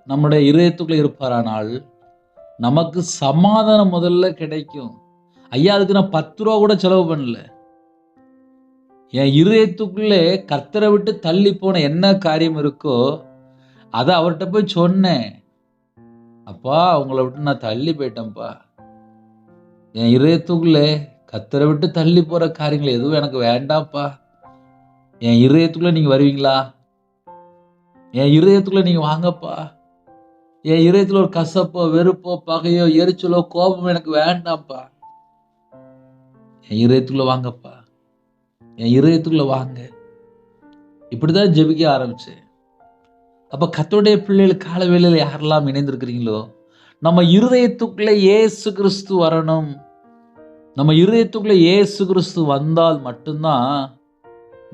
நம்முடைய இதயத்துக்குள்ள இருப்பாரானால் நமக்கு சமாதானம் முதல்ல கிடைக்கும். ஐயா, அதுக்கு நான் 10 ரூபா கூட செலவு பண்ணல. என் இருதயத்துக்குள்ளே கர்த்தரை விட்டு தள்ளி போன என்ன காரியம் இருக்கோ அதை அவர்கிட்ட போய் சொன்னேன். அப்பா, உங்களை விட்டு நான் தள்ளி போயிட்டேன்ப்பா. என் இருதயத்துக்குள்ளே கர்த்தரை விட்டு தள்ளி போற காரியங்கள் எதுவும் எனக்கு வேண்டாம்ப்பா. என் இருதயத்துக்குள்ள நீங்க வருவீங்களா? என் இருதயத்துக்குள்ள நீங்க வாங்கப்பா. என் இருதயத்துல ஒரு கசப்போ, வெறுப்போ, பகையோ, எரிச்சலோ, கோபமோ எனக்கு வேண்டாம்ப்பா. என் இருதயத்துக்குள்ள வாங்கப்பா. என் இருதயத்துக்குள்ள வாங்க. இப்படிதான் ஜெபிக்க ஆரம்பிச்சேன். அப்ப கர்த்தருடைய பிள்ளைகள் கால வேளையில யாரெல்லாம் இணைந்திருக்கிறீங்களோ, நம்ம இருதயத்துக்குள்ள இயேசு கிறிஸ்து வரணும். நம்ம இருதயத்துக்குள்ள இயேசு கிறிஸ்து வந்தால் மட்டும்தான்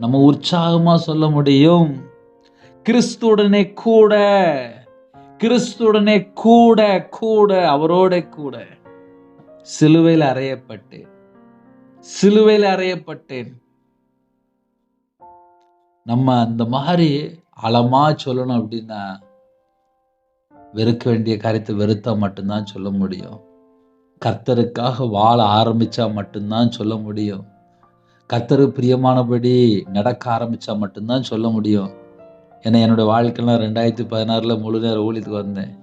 நம்ம உற்சாகமா சொல்ல முடியும், கிறிஸ்துவுடனே கூட, கிறிஸ்துவுடனே கூட கூட அவரோட கூட சிலுவையில் அறையப்பட்டேன், சிலுவையில் அறையப்பட்டேன். நம்ம அந்த மாதிரி ஆழமா சொல்லணும் அப்படின்னா, வெறுக்க வேண்டிய காரியத்தை வெறுத்தா மட்டும்தான் சொல்ல முடியும். கர்த்தருக்காக வாழ ஆரம்பிச்சா மட்டும்தான் சொல்ல முடியும். கர்த்தருக்கு பிரியமானபடி நடக்க ஆரம்பிச்சா மட்டும்தான் சொல்ல முடியும். ஏன்னா என்னுடைய வாழ்க்கையெல்லாம் 2016 முழு நேர ஊழியத்துக்கு வந்தேன்.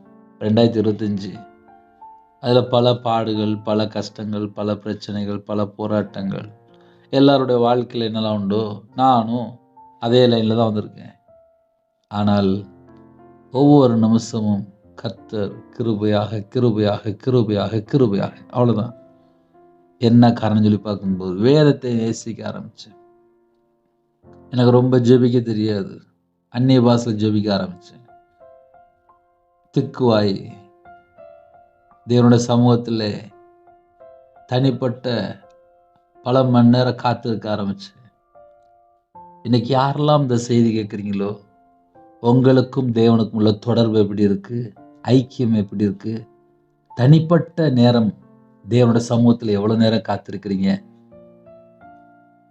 2025 அதில் பல பாடுகள், பல கஷ்டங்கள், பல பிரச்சனைகள், பல போராட்டங்கள். எல்லாருடைய வாழ்க்கையில் என்னெல்லாம் உண்டோ நானும் அதே லைனில் தான் வந்திருக்கேன். ஆனால் ஒவ்வொரு நிமிஷமும் கர்த்தர் கிருபையாக கிருபையாக கிருபையாக கிருபையாக, அவ்வளோதான். என்ன காரணம் சொல்லி பார்க்கும்போது வேதத்தை நேசிக்க ஆரம்பித்தேன். எனக்கு ரொம்ப ஜெபிக்க தெரியாது. அந்நிய பாஷையில் ஜெபிக்க ஆரம்பித்தேன். திக்குவாய் தேவனுடைய சமூகத்தில் தனிப்பட்ட பல மணி நேரம் காத்திருக்க ஆரம்பித்தேன். இன்னைக்கு யாரெல்லாம் இந்த செய்தி கேட்குறீங்களோ, உங்களுக்கும் தேவனுக்கும் உள்ள தொடர்பு எப்படி இருக்கு, ஐக்கியம் எப்படி இருக்கு, தனிப்பட்ட நேரம் தேவனுடைய சமூகத்தில் எவ்வளோ நேரம் காத்திருக்கிறீங்க?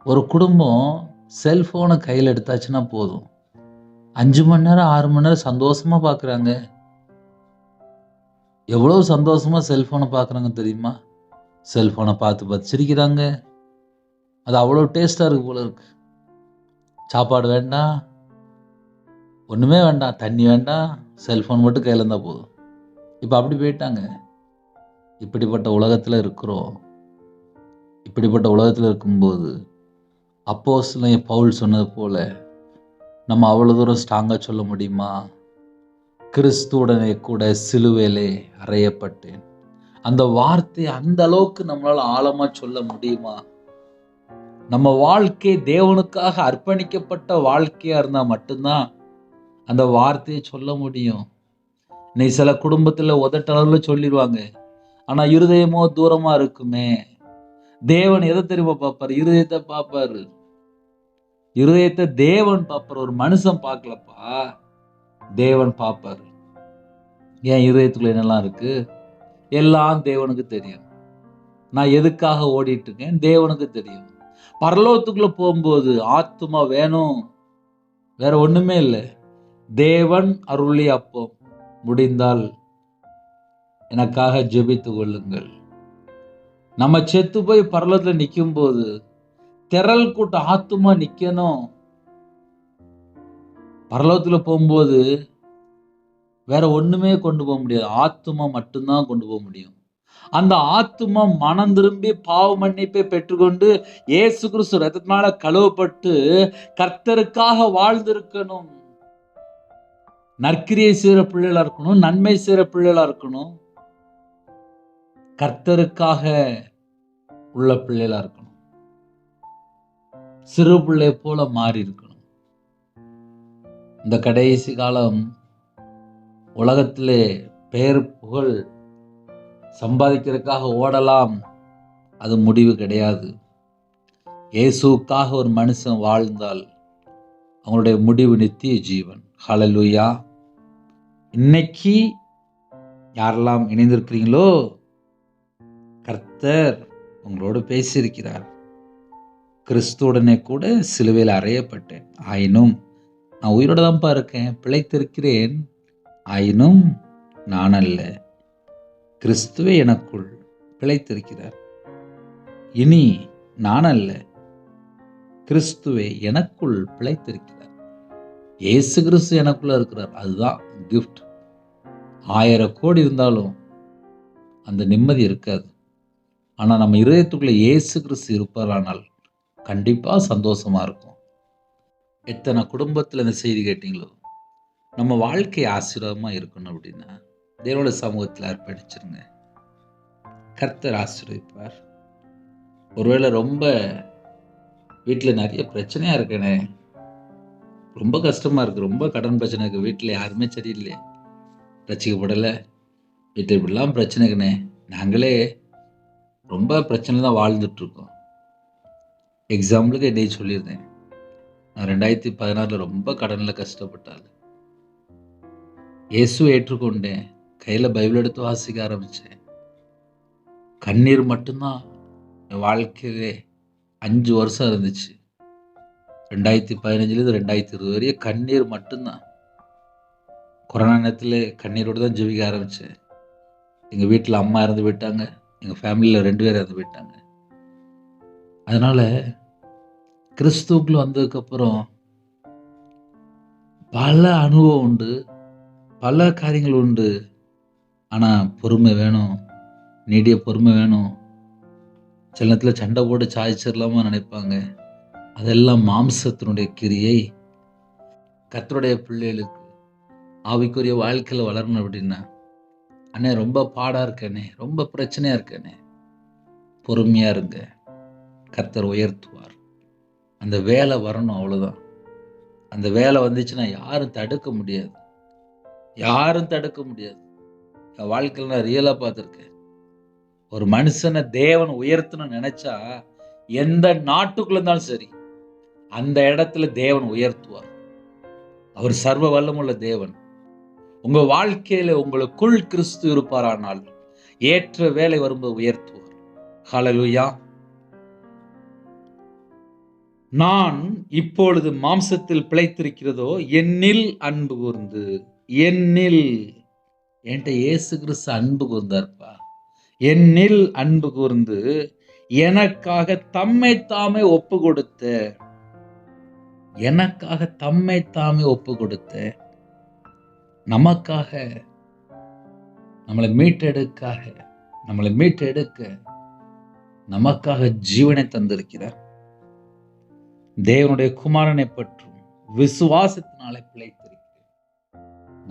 ஒரு குடும்பம் செல்ஃபோனை கையில் எடுத்தாச்சுன்னா போதும், 5 மணி நேரம் 6 மணி நேரம் சந்தோஷமா பார்க்குறாங்க. எவ்வளோ சந்தோஷமா செல்ஃபோனை பார்க்குறாங்க தெரியுமா? செல்ஃபோனை பார்த்து பார்த்து சிரிக்கிறாங்க. அது அவ்வளோ டேஸ்டாக இருக்கு போல இருக்கு. சாப்பாடு வேண்டாம், ஒன்றுமே வேண்டாம், தண்ணி வேண்டாம், செல்ஃபோன் மட்டும் கையில் இருந்தால் போதும். இப்போ அப்படி போயிட்டாங்க. இப்படிப்பட்ட உலகத்தில் இருக்கிறோம். இப்படிப்பட்ட உலகத்தில் இருக்கும்போது அப்போஸ்தலன் பவுல் சொன்னது போல நம்ம அவ்வளோ தூரம் ஸ்ட்ராங்காக சொல்ல முடியுமா? கிறிஸ்துவுடனே கூட சிலுவையிலே அறையப்பட்டேன். அந்த வார்த்தை அந்த அளவுக்கு நம்மளால ஆழமா சொல்ல முடியுமா? நம்ம வாழ்க்கை தேவனுக்காக அர்ப்பணிக்கப்பட்ட வாழ்க்கையா இருந்தா மட்டும்தான் அந்த வார்த்தையை சொல்ல முடியும். நீ சில குடும்பத்துல உதட்டளவுல சொல்லிடுவாங்க, ஆனா இருதயமோ தூரமா இருக்குமே. தேவன் எதை தெரியுமா பார்ப்பாரு? இருதயத்தை பார்ப்பாரு. இருதயத்தை தேவன் பார்ப்பாரு. ஒரு மனுஷன் பார்க்கலப்பா, தேவன் பார்ப்பாரு. என் இருதயத்துக்குள்ள என்னெல்லாம் இருக்கு எல்லாம் தேவனுக்கு தெரியும். நான் எதுக்காக ஓடிட்டு இருக்கேன் தேவனுக்கு தெரியும். பரலோகத்துக்குள்ள போகும்போது ஆத்துமா வேணும், வேற ஒண்ணுமே இல்லை. தேவன் அருளிய அப்பம் முடிந்தால் எனக்காக ஜெபித்து கொள்ளுங்கள். நம்ம செத்து போய் பரலோகத்துல நிற்கும் போது திரள் கூட்ட ஆத்துமா நிக்கணும். பரலோகத்துல போகும்போது வேற ஒண்ணுமே கொண்டு போக முடியாது, ஆத்துமா மட்டும்தான் கொண்டு போக முடியும். அந்த ஆத்துமா மனம் திரும்பி பாவ மன்னிப்பை பெற்றுக்கொண்டு இயேசு கிறிஸ்து ரத்தத்தினால கழுவப்பட்டு கர்த்தருக்காக வாழ்ந்திருக்கணும். நற்கிரியை செய்கிற பிள்ளைகளா இருக்கணும், நன்மை செய்கிற பிள்ளைகளா இருக்கணும், கர்த்தருக்காக உள்ள பிள்ளைகளா இருக்கணும், சிறு பிள்ளை போல மாறி இருக்கணும். இந்த கடைசி காலம் உலகத்திலே பெயர் புகழ் சம்பாதிக்கிறதுக்காக ஓடலாம், அது முடிவு கிடையாது. இயேசுக்காக ஒரு மனுஷன் வாழ்ந்தால் அவங்களுடைய முடிவு நித்திய ஜீவன். ஹல்லேலூயா. இன்னைக்கு யாரெல்லாம் இணைந்திருக்கிறீங்களோ கர்த்தர் உங்களோடு பேசியிருக்கிறார். கிறிஸ்துவுடனே கூட சிலுவையில் அறையப்பட்டேன், ஆயினும் நான் உயிரோட தான்ப்பா இருக்கேன், பிழைத்திருக்கிறேன். ஆயினும் நான் அல்ல, கிறிஸ்துவே எனக்குள் பிழைத்திருக்கிறார். இனி நான் அல்ல, கிறிஸ்துவே எனக்குள் பிழைத்திருக்கிறார். இயேசு கிறிஸ்து எனக்குள்ள இருக்கிறார். அதுதான் கிஃப்ட். 1000 கோடி இருந்தாலும் அந்த நிம்மதி இருக்காது. ஆனா நம்ம இதயத்துக்குள்ள இயேசு கிறிஸ்து இருப்பாரானால் கண்டிப்பா சந்தோஷமா இருக்கும். எத்தனை குடும்பத்துல இந்த செய்தி கேட்டீங்களோ, நம்ம வாழ்க்கை ஆசீர்வாதமா இருக்கணும் அப்படின்னா தேவனுடைய சமூகத்தில் அர்ப்பணிச்சிருங்க. கர்த்தர் ஆசீர்வதிப்பார். ஒருவேளை ரொம்ப வீட்டில் நிறைய பிரச்சனையா இருக்கேனே, ரொம்ப கஷ்டமா இருக்கு, ரொம்ப கடன் பிரச்சனை இருக்கு, வீட்டில் யாருமே சரியில்லை, ரசிக்கப்படலை, வீட்டில் இப்படிலாம் பிரச்சனைக்குனே, நாங்களே ரொம்ப பிரச்சனை தான் வாழ்ந்துட்டு இருக்கோம். எக்ஸாம்பிளுக்கு என்னை சொல்லியிருந்தேன், நான் 2016 ரொம்ப கடனில் கஷ்டப்பட்டாள். இயேசுவை ஏற்றுக்கொண்டேன், கையில் பைபிள் எடுத்து வாசிக்க ஆரம்பித்தேன். கண்ணீர் மட்டும்தான் என் வாழ்க்கையிலே 5 வருஷம் இருந்துச்சு. 2015 2020 வரைய கண்ணீர் மட்டும்தான். கொரோனா நேரத்தில் கண்ணீரோடு தான் ஜெபிக்க ஆரம்பித்தேன். எங்கள் வீட்டில் அம்மா இறந்து போயிட்டாங்க, எங்கள் ஃபேமிலியில் 2 பேர் இறந்து போயிட்டாங்க. அதனால் கிறிஸ்துவுக்குள்ள வந்ததுக்கப்புறம் பல அனுபவம் உண்டு, பல காரியங்கள் உண்டு. ஆனால் பொறுமை வேணும், நீடிய பொறுமை வேணும். சில நேரத்தில் சண்டை போட்டு சாய்ச்சிடலாமா நினைப்பாங்க. அதெல்லாம் மாம்சத்தினுடைய கிரியை. கர்த்தருடைய பிள்ளைகளுக்கு ஆவிக்குரிய வாழ்க்கையில் வளரணும் அப்படின்னா, அண்ணே ரொம்ப பாடாக இருக்கேனே, ரொம்ப பிரச்சனையாக இருக்கேனே, பொறுமையாக இருங்க, கர்த்தர் உயர்த்துவார். அந்த வேலை வரணும், அவ்வளோதான். அந்த வேலை வந்துச்சுன்னா யாரும் தடுக்க முடியாது, யாரும் தடுக்க முடியாது. என் வாழ்க்கையில் நான் ரியலாக பார்த்துருக்கேன். ஒரு மனுஷனை தேவன் உயர்த்தணும்னு நினைச்சா எந்த நாட்டுக்குள்ள இருந்தாலும் சரி, அந்த இடத்துல தேவன் உயர்த்துவார். அவர் சர்வ வல்லமுள்ள தேவன். உங்க வாழ்க்கையில உங்களுக்குள் கிறிஸ்து இருப்பாரானால் ஏற்ற வேலை வரும்போது உயர்த்துவார். ஹல்லேலூயா. நான் இப்பொழுது மாம்சத்தில் பிழைத்திருக்கிறதோ என்னில் அன்பு கூர்ந்து, என்னில், என்கிட்ட இயேசு கிறிஸ்து அன்பு கூர்ந்தார்ப்பா. என்னில் அன்பு கூர்ந்து எனக்காக தம்மை தாமே ஒப்பு கொடுத்த, எனக்காக தம்மை தாமே ஒப்பு கொடுத்த, நமக்காக, நம்மளை மீட்டெடுக்க நமக்காக ஜீவனை தந்திருக்கிறார். தேவனுடைய குமாரனை பற்றும் விசுவாசத்தினாலே பிழைத்திருக்கிறேன்.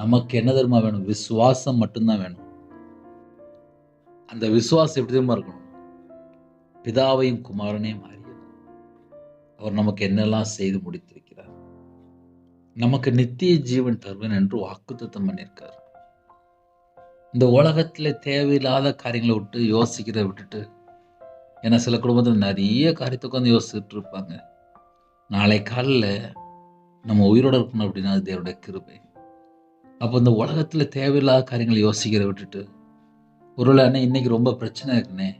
நமக்கு என்ன தெரியுமா வேணும்? விசுவாசம் மட்டும்தான் வேணும். அந்த விசுவாசம் எப்படி தெரியுமா இருக்கணும்? பிதாவையும் குமாரனையும் அறியணும். அவர் நமக்கு என்னெல்லாம் செய்து முடித்திருக்கிறார். நமக்கு நித்திய ஜீவன் தருவேன் என்று வாக்குத்தத்தம் பண்ணியிருக்கார். இந்த உலகத்துல தேவையில்லாத காரியங்களை விட்டுட்டு, ஏன்னா சில குடும்பத்தில் நிறைய காரியத்தை உட்காந்து யோசிச்சுட்டு இருப்பாங்க. நாளை காலையில் நம்ம உயிரோட இருக்கணும் அப்படின்னா அது தேவனுடைய கிருபை. அப்போ இந்த உலகத்துல தேவையில்லாத காரியங்களை யோசிக்கிற விட்டுட்டு, ஒருவேளை அண்ணே இன்னைக்கு ரொம்ப பிரச்சனை இருக்குண்ணே,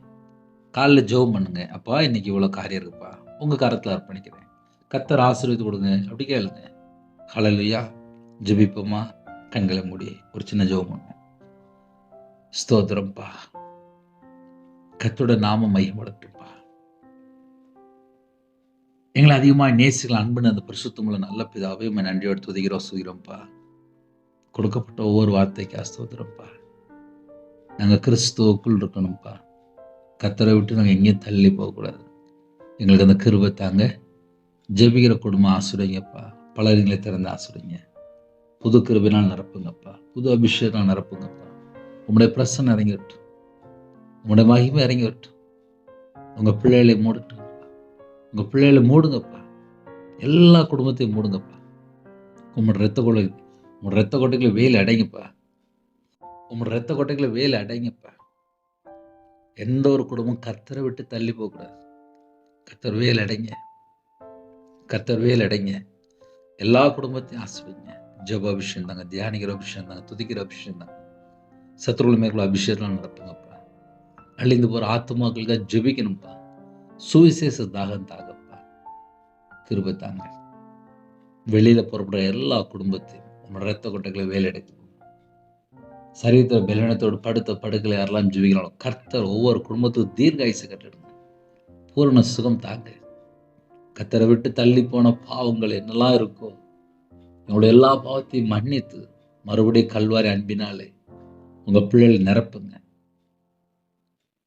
காலையில் ஜெபம் பண்ணுங்க, அப்பா இன்னைக்கு இவ்வளோ காரியம் இருக்குப்பா, உங்க கரத்தில் அர்ப்பணிக்கிறேன், கர்த்தர் ஆசீர்வதித்து கொடுங்க அப்படி கேளுங்க. ஹல்லேலூயா. ஜெபிப்போமா? கண்களை மூடி ஒரு சின்ன ஜெபம் பண்ணுவோம். ஸ்தோத்திரம்ப்பா, கர்த்தரோட நாமம் மையப்படட்டும்பா. எங்களை அதிகமாக நேசிக்கலாம் அன்புன்னு அந்த பரிசுத்தமுள்ள நல்ல பிதாவே உம்மை நன்றியோடு துதிக்கிறோம், சுகிறோம்ப்பா. கொடுக்கப்பட்ட ஒவ்வொரு வார்த்தைக்கு ஸ்தோத்திரம்ப்பா. நாங்கள் கிறிஸ்துவுக்குள் இருக்கணும்ப்பா. கர்த்தரை விட்டு நாங்கள் எங்கேயும் தள்ளி போகக்கூடாது. எங்களுக்கு அந்த கிருபை தாங்க. ஜெபிக்கிற குடும்பம் ஆசிரியங்கப்பா. பலரிங்களை திறந்து ஆசிரியங்க. புது கிருபையினால் நிரப்புங்கப்பா. புது அபிஷேகம் நிரப்புங்கப்பா. உங்களுடைய பிரசன்னம் இறங்கி விட்டோம், உங்களுடைய மகிமை இறங்கி விட்டோம். உங்கள் பிள்ளைகளை மூடட்டுங்கப்பா. உங்கள் பிள்ளைகளை மூடுங்கப்பா. எல்லா குடும்பத்தையும் மூடுங்கப்பா. உங்களோட ரத்த கொட்டைகளை வேல் அடைங்கப்பா. உங்களோட ரத்த கொட்டைகளை வேல் அடைங்கப்பா. எந்த ஒரு குடும்பம் கர்த்தரை விட்டு தள்ளி போகக்கூடாது. கர்த்தர் வேல் அடைங்க, கர்த்தர் வேல் அடைங்க. எல்லா குடும்பத்தையும் ஆசிர்வதிங்க. ஜெப அபிஷேகம் தாங்க, தியானிக்கிற அபிஷேகம் தாங்க, துதிக்கிற அபிஷேகம் தாங்க. சத்துருவுல மேற்கொள்ள அபிஷேகம் நடத்துங்கப்பா. அழிந்து போகிற ஆத்துமாக்களுக்காக ஜெபிக்கணும்ப்பா. சுவிசேஷ தாகம் தாங்கப்பா. கிருபை தாங்க. வெளியில் புறப்படுற எல்லா குடும்பத்தையும் உங்களோட ரத்த கொட்டைகளை வேலையடைத்து சரீரத்தில் பலவீனத்தோடு படுத்த படுக்கலை யாரெல்லாம் ஜீவிக்கணும். கர்த்தர் ஒவ்வொரு குடும்பத்துக்கும் தீர்காயுசை கட்டிடுங்க. பூரண சுகம் தாங்க. கர்த்தரை விட்டு தள்ளி போன பாவங்கள் என்னெல்லாம் இருக்கோ உங்களுடைய எல்லா பாவத்தையும் மன்னித்து மறுபடியும் கல்வாரி அன்பினாலே உங்கள் பிள்ளைகள் நிரப்புங்க.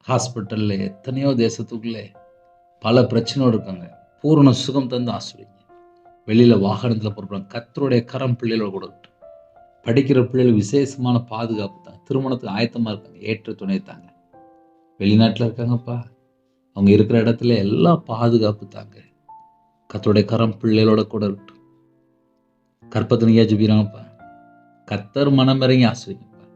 ஹாஸ்பிட்டலில் எத்தனையோ தேசத்துக்குள்ளே பல பிரச்சனையோடு இருக்காங்க. பூரண சுகம் தந்து ஆசிரியங்க. வெளியில் வாகனத்தில் பொறுப்பாங்க. கர்த்தருடைய கரம் பிள்ளைகளோட கூட இருக்கட்டும். படிக்கிற பிள்ளைகள் விசேஷமான பாதுகாப்பு தான். திருமணத்துக்கு ஆயத்தமாக இருக்காங்க. ஏற்ற துணை தாங்க. வெளிநாட்டில் இருக்காங்கப்பா. அவங்க இருக்கிற இடத்துல எல்லாம் பாதுகாப்பு தாங்க. கர்த்தருடைய கரம் பிள்ளைகளோட கூட இருக்கட்டும். கற்பத்தினியா ஜெபிக்கிறாங்கப்பா. கர்த்தர் மனமிறங்கி ஆசிரியங்கப்பா.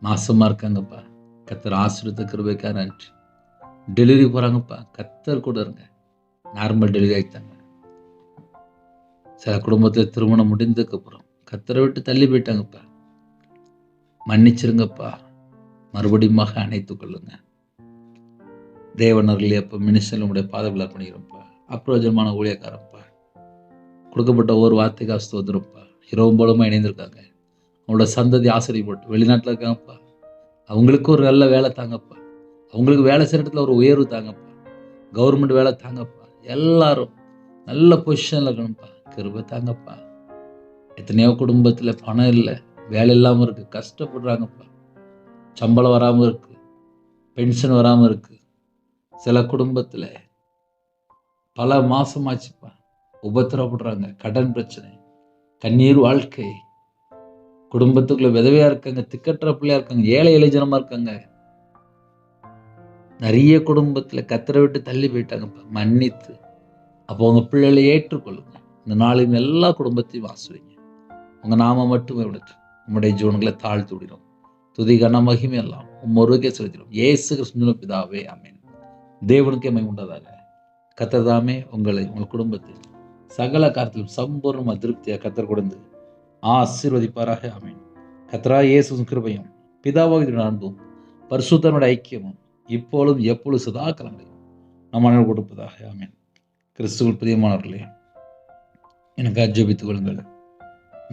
மாசமாக இருக்காங்கப்பா. கர்த்தர் ஆசீர்வதித்த கிருபைக்காக நன்றி. டெலிவரி போகிறாங்கப்பா. கர்த்தர் கூட இருங்க. நார்மல் டெலிவரி ஆகிட்டாங்க. சில குடும்பத்தில் திருமணம் முடிந்ததுக்கப்புறம் கர்த்தரை விட்டு தள்ளி போயிட்டாங்கப்பா. மன்னிச்சிருங்கப்பா. மறுபடியும் அணைத்துக் கொள்ளுங்க. தேவனர்களே அப்போ மினிஸ்டர் உங்களுடைய பாதங்களை பண்ணிக்கிறோம்ப்பா. அப்பிரயோஜனமான ஊழியக்காரப்பா. கொடுக்கப்பட்ட ஒவ்வொரு வார்த்தைக்கு ஸ்தோத்திரம்ப்பா. இரவும் போலமாக இணைந்திருக்காங்க. அவங்களோட சந்ததி ஆசிரியப்பட்டு வெளிநாட்டில் இருக்காங்கப்பா. அவங்களுக்கு ஒரு நல்ல வேலை தாங்கப்பா. அவங்களுக்கு வேலை செய்கிற இடத்துல ஒரு உயர்வு தாங்கப்பா. கவர்மெண்ட் வேலை தாங்கப்பா. எல்லாரும் நல்ல பொசிஷனில் இருக்கணும்ப்பா. கிருபை தாங்கப்பா. எத்தனையோ குடும்பத்தில் பணம் இல்லை, வேலை இல்லாமல் இருக்குது, கஷ்டப்படுறாங்கப்பா. சம்பளம் வராமல் இருக்குது, பென்ஷன் வராமல் இருக்குது. சில குடும்பத்தில் பல மாதமாச்சுப்பா உபத்திரப்படுறாங்க. கடன் பிரச்சனை, கண்ணீர் வாழ்க்கை. குடும்பத்துக்குள்ள விதவையாக இருக்காங்க, திக்கற்ற பிள்ளையாக இருக்காங்க, ஏழை இளைஞனமாக இருக்காங்க. நிறைய குடும்பத்தில் கர்த்தரை விட்டு தள்ளி போயிட்டாங்கப்பா. மன்னித்து அப்போ உங்கள் பிள்ளைகளை ஏற்றுக்கொள்ளுங்க. இந்த நாளின் எல்லா குடும்பத்தையும் ஆசிரியங்க. உங்கள் நாம மட்டுமே விடுச்சு உங்களுடைய ஜீவன்களை தாழ்த்து விடுகிறோம். துதி கன மகிமை எல்லாம் ஒருவருக்கே செலுத்திடும். இயேசு கிறிஸ்துவின் பிதாவே ஆமென். தேவனுக்கே மகிமை உண்டதாக. கர்த்தர் தாமே உங்களை உங்கள் குடும்பத்தில் சகல காரியத்திலும் சம்பூர்ண திருப்தியாக கர்த்தர் கொடுத்து ஆசீர்வதிப்பாராக. ஆமென். கர்த்தராகிய இயேசுவின் கிருபையும் பிதாவாகிய அன்பும் பரிசுத்தனுடைய ஐக்கியமும் இப்பொழுதும் எப்பொழுது சதா காலங்களையும் நம் அனைவரும் கொடுப்பதாக. ஆமென். கிறிஸ்துவில் பிரியமானவர்களே, எனக்கு ஜெபித்துக் கொள்ளுங்கள்.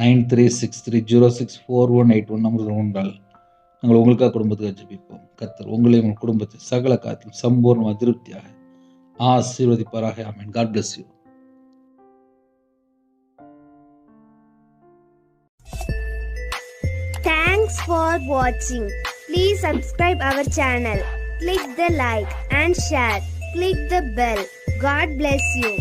9363064181 நம்பர்கள் உண்டால் நாங்கள் உங்களுக்காக குடும்பத்துக்காக ஜெபிப்போம். கர்த்தர் உங்களை உங்கள் குடும்பத்தை சகல காரியத்திலும் சம்பூர்ண திருப்தியாக ஆசீர்வதிப்பாராக. ஆமென். God bless you. Thanks for watching. Please subscribe our channel. Click the like and share. Click the bell. God bless you.